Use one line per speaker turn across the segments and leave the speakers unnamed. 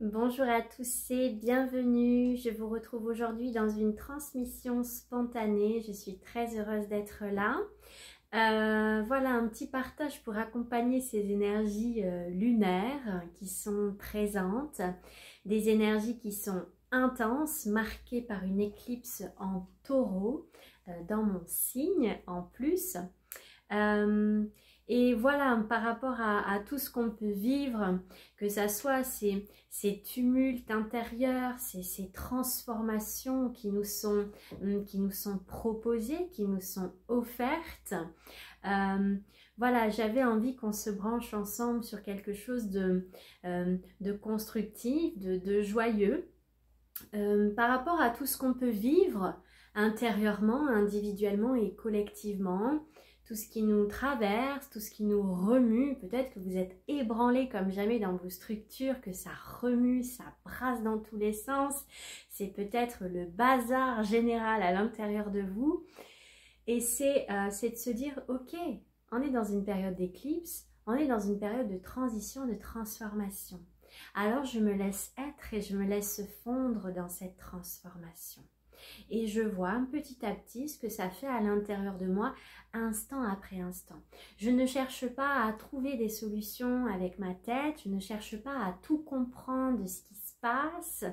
Bonjour à tous et bienvenue. Je vous retrouve aujourd'hui dans une transmission spontanée. Je suis très heureuse d'être là. Voilà un petit partage pour accompagner ces énergies lunaires qui sont présentes. Des énergies qui sont intenses, marquées par une éclipse en taureau dans mon signe en plus. Et voilà, par rapport à tout ce qu'on peut vivre, que ça soit ces tumultes intérieurs, ces transformations qui nous sont proposées, qui nous sont offertes. Voilà, j'avais envie qu'on se branche ensemble sur quelque chose de constructif, de joyeux, par rapport à tout ce qu'on peut vivre intérieurement, individuellement et collectivement. Tout ce qui nous traverse, tout ce qui nous remue. Peut-être que vous êtes ébranlés comme jamais dans vos structures, que ça remue, ça brasse dans tous les sens. C'est peut-être le bazar général à l'intérieur de vous. Et c'est de se dire, ok, on est dans une période d'éclipse, on est dans une période de transition, de transformation. Alors je me laisse être et je me laisse fondre dans cette transformation. Et je vois petit à petit ce que ça fait à l'intérieur de moi, instant après instant. Je ne cherche pas à trouver des solutions avec ma tête, je ne cherche pas à tout comprendre de ce qui se passe.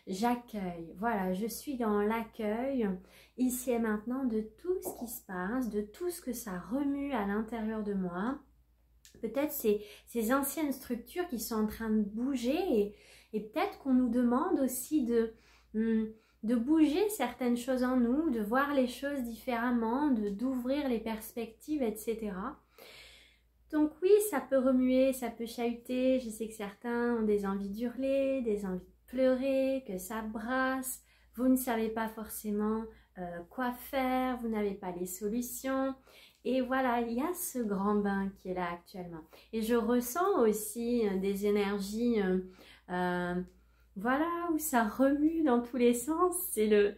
J'accueille, voilà, je suis dans l'accueil, ici et maintenant, de tout ce qui se passe, de tout ce que ça remue à l'intérieur de moi. Peut-être ces anciennes structures qui sont en train de bouger et peut-être qu'on nous demande aussi de bouger certaines choses en nous, de voir les choses différemment, d'ouvrir les perspectives, etc. Donc oui, ça peut remuer, ça peut chahuter. Je sais que certains ont des envies d'hurler, des envies de pleurer, que ça brasse. Vous ne savez pas forcément quoi faire, vous n'avez pas les solutions. Et voilà, il y a ce grand bain qui est là actuellement. Et je ressens aussi des énergies... voilà, où ça remue dans tous les sens. C'est le...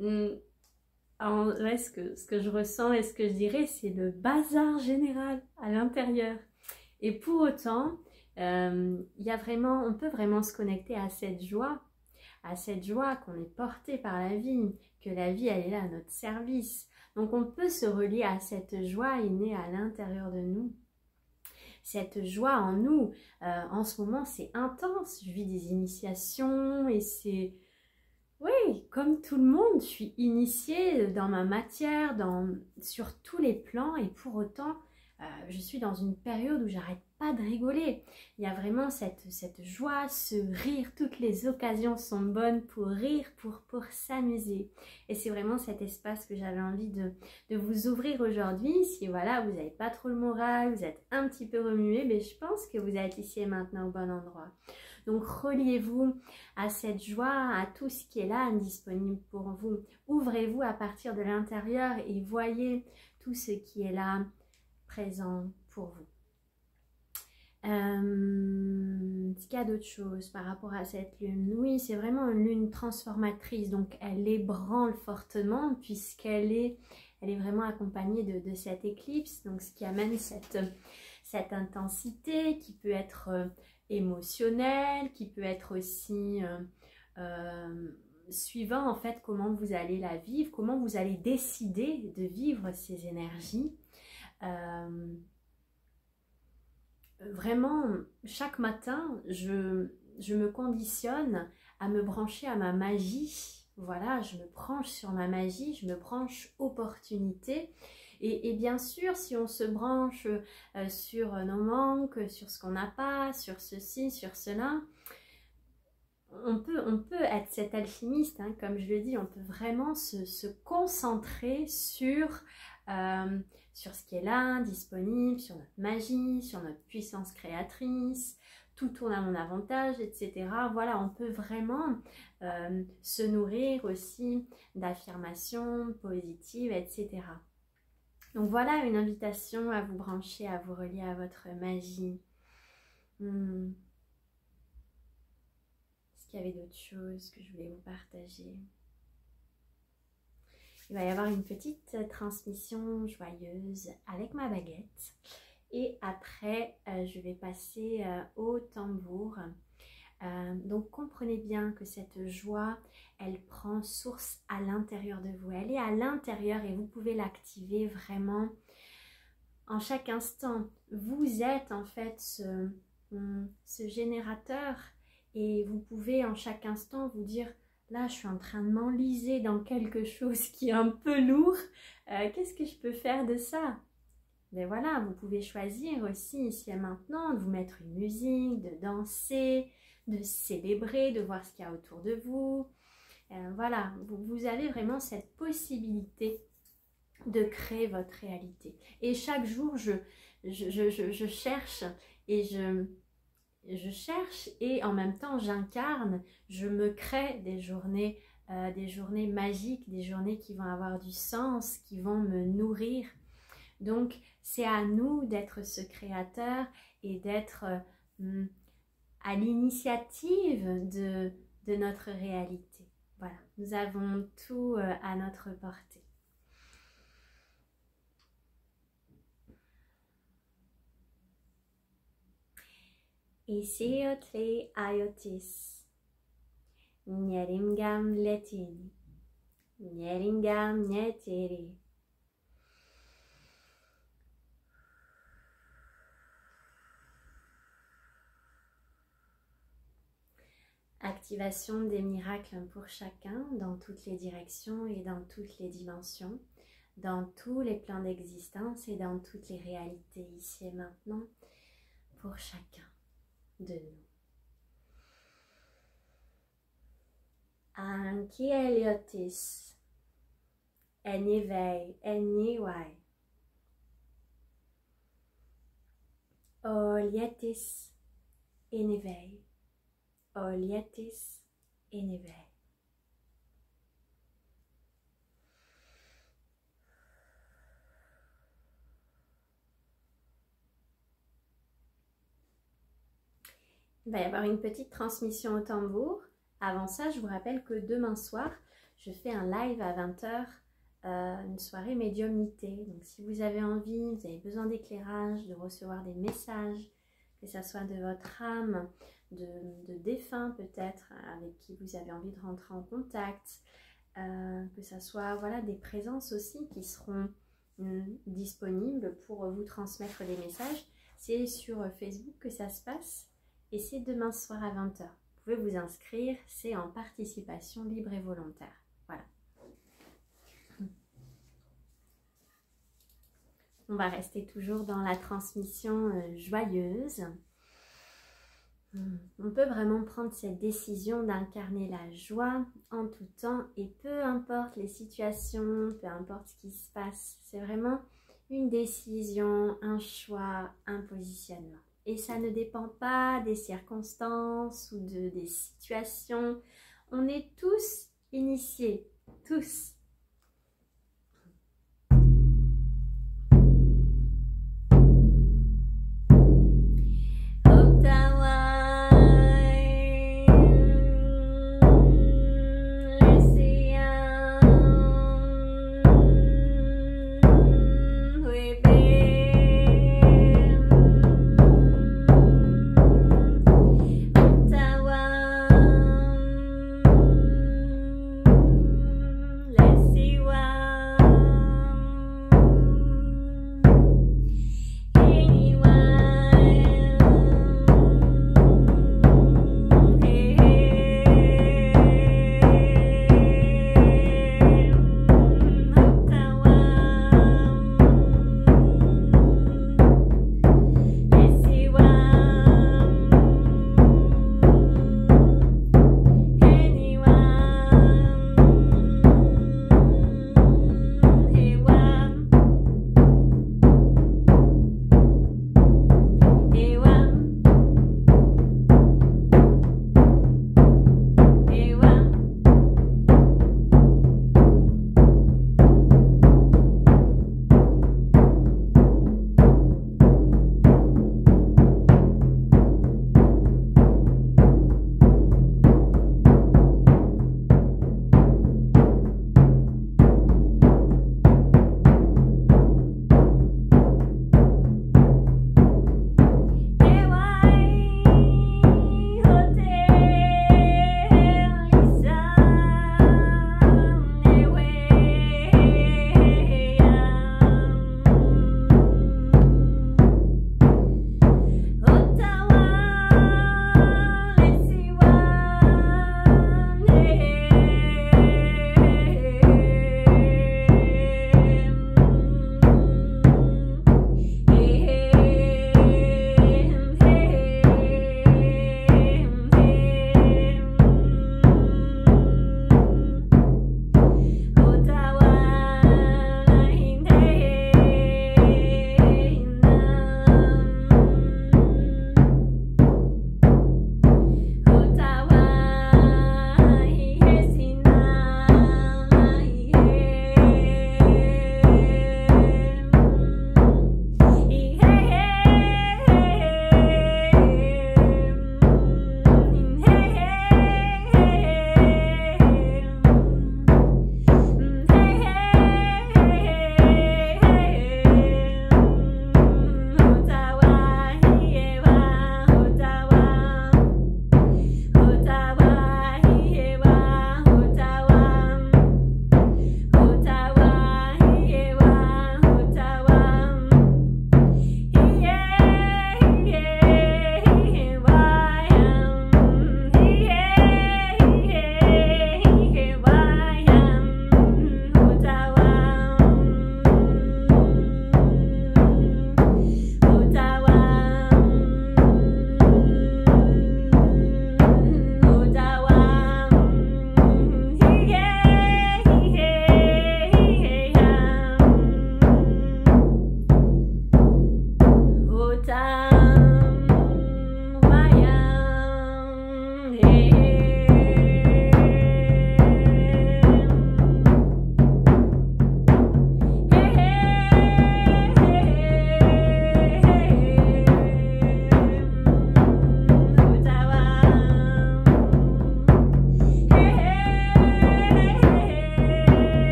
ouais, ce que je ressens et ce que je dirais, c'est le bazar général à l'intérieur. Et pour autant, il y a vraiment, on peut vraiment se connecter à cette joie qu'on est porté par la vie, que la vie, elle est là à notre service. Donc on peut se relier à cette joie innée à l'intérieur de nous. Cette joie en nous, en ce moment, c'est intense. Je vis des initiations et c'est... Oui, comme tout le monde, je suis initiée dans ma matière, sur tous les plans et pour autant, je suis dans une période où j'arrête pas de rigoler. Il y a vraiment cette joie, ce rire, toutes les occasions sont bonnes pour rire, pour s'amuser. Et c'est vraiment cet espace que j'avais envie de vous ouvrir aujourd'hui. Si voilà, vous n'avez pas trop le moral, vous êtes un petit peu remué, mais je pense que vous êtes ici et maintenant au bon endroit. Donc reliez-vous à cette joie, à tout ce qui est là, disponible pour vous. Ouvrez-vous à partir de l'intérieur et voyez tout ce qui est là, présent pour vous. Est-ce qu'il y a d'autres choses par rapport à cette lune? Oui, c'est vraiment une lune transformatrice, donc elle ébranle fortement puisqu'elle est vraiment accompagnée de cette éclipse, donc ce qui amène cette intensité qui peut être émotionnelle, qui peut être aussi suivant en fait comment vous allez la vivre, comment vous allez décider de vivre ces énergies. Vraiment, chaque matin, je me conditionne à me brancher à ma magie. Voilà, je me branche sur ma magie, je me branche opportunité. Et bien sûr, si on se branche sur nos manques, sur ce qu'on n'a pas, sur ceci, sur cela, on peut être cet alchimiste, hein, comme je le dis, on peut vraiment se concentrer sur ce qui est là, disponible, sur notre magie, sur notre puissance créatrice, tout tourne à mon avantage, etc. Voilà, on peut vraiment se nourrir aussi d'affirmations positives, etc. Donc voilà une invitation à vous brancher, à vous relier à votre magie. Est-ce qu'il y avait d'autres choses que je voulais vous partager? Il va y avoir une petite transmission joyeuse avec ma baguette. Et après, je vais passer au tambour Donc comprenez bien que cette joie, elle prend source à l'intérieur de vous. Elle est à l'intérieur et vous pouvez l'activer vraiment en chaque instant. Vous êtes en fait ce générateur et vous pouvez en chaque instant vous dire « Là, je suis en train de m'enliser dans quelque chose qui est un peu lourd. Qu'est-ce que je peux faire de ça ?» Mais voilà, vous pouvez choisir aussi ici et maintenant de vous mettre une musique, de danser, de célébrer, de voir ce qu'il y a autour de vous. Voilà, vous avez vraiment cette possibilité de créer votre réalité. Et chaque jour, je cherche et je cherche et en même temps j'incarne, je me crée des journées magiques, des journées qui vont avoir du sens, qui vont me nourrir. Donc c'est à nous d'être ce créateur et d'être à l'initiative de notre réalité. Voilà, nous avons tout à notre portée. Isiotle aiotis, Nyeringam letini, Nyeringam neteri. Activation des miracles pour chacun, dans toutes les directions et dans toutes les dimensions, dans tous les plans d'existence et dans toutes les réalités ici et maintenant, pour chacun de nous. Anki Eliotis, Enivei, Eniwai, Olietis, Enivei, Olietis, Enivei. Il va y avoir une petite transmission au tambour. Avant ça, je vous rappelle que demain soir, je fais un live à 20 h, une soirée médiumnité. Donc si vous avez envie, vous avez besoin d'éclairage, de recevoir des messages, que ce soit de votre âme, de défunts peut-être, avec qui vous avez envie de rentrer en contact, que ce soit voilà, des présences aussi qui seront disponibles pour vous transmettre des messages. C'est sur Facebook que ça se passe. Et c'est demain soir à 20 h. Vous pouvez vous inscrire, c'est en participation libre et volontaire. Voilà. On va rester toujours dans la transmission joyeuse. On peut vraiment prendre cette décision d'incarner la joie en tout temps et peu importe les situations, peu importe ce qui se passe. C'est vraiment une décision, un choix, un positionnement. Et ça ne dépend pas des circonstances ou des situations. On est tous initiés, tous. Let's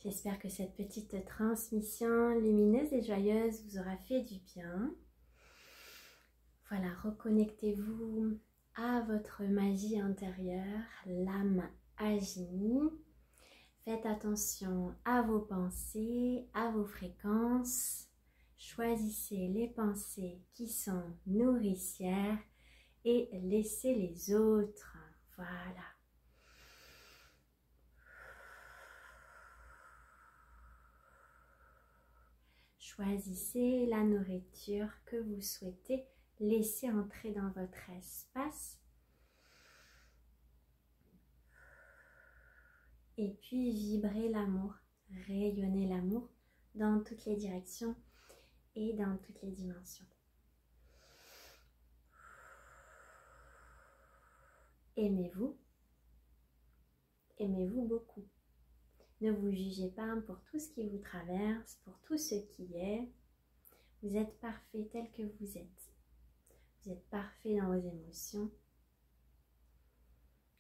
J'espère que cette petite transmission lumineuse et joyeuse vous aura fait du bien. Voilà, reconnectez-vous à votre magie intérieure, l'âme agit. Faites attention à vos pensées, à vos fréquences. Choisissez les pensées qui sont nourricières et laissez les autres. Voilà. Choisissez la nourriture que vous souhaitez laisser entrer dans votre espace. Et puis vibrez l'amour, rayonnez l'amour dans toutes les directions et dans toutes les dimensions. Aimez-vous, aimez-vous beaucoup. Ne vous jugez pas pour tout ce qui vous traverse, pour tout ce qui est. Vous êtes parfait tel que vous êtes. Vous êtes parfait dans vos émotions.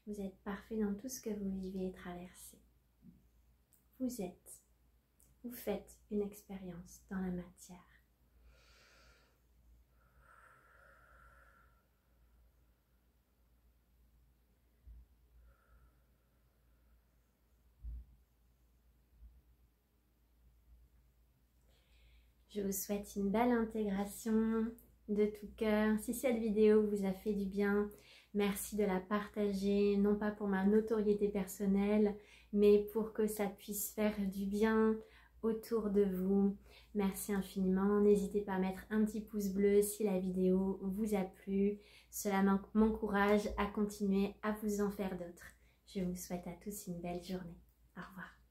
Vous êtes parfait dans tout ce que vous vivez et traversez. Vous êtes. Vous faites une expérience dans la matière. Je vous souhaite une belle intégration de tout cœur. Si cette vidéo vous a fait du bien, merci de la partager, non pas pour ma notoriété personnelle, mais pour que ça puisse faire du bien autour de vous. Merci infiniment. N'hésitez pas à mettre un petit pouce bleu si la vidéo vous a plu. Cela m'encourage à continuer à vous en faire d'autres. Je vous souhaite à tous une belle journée. Au revoir.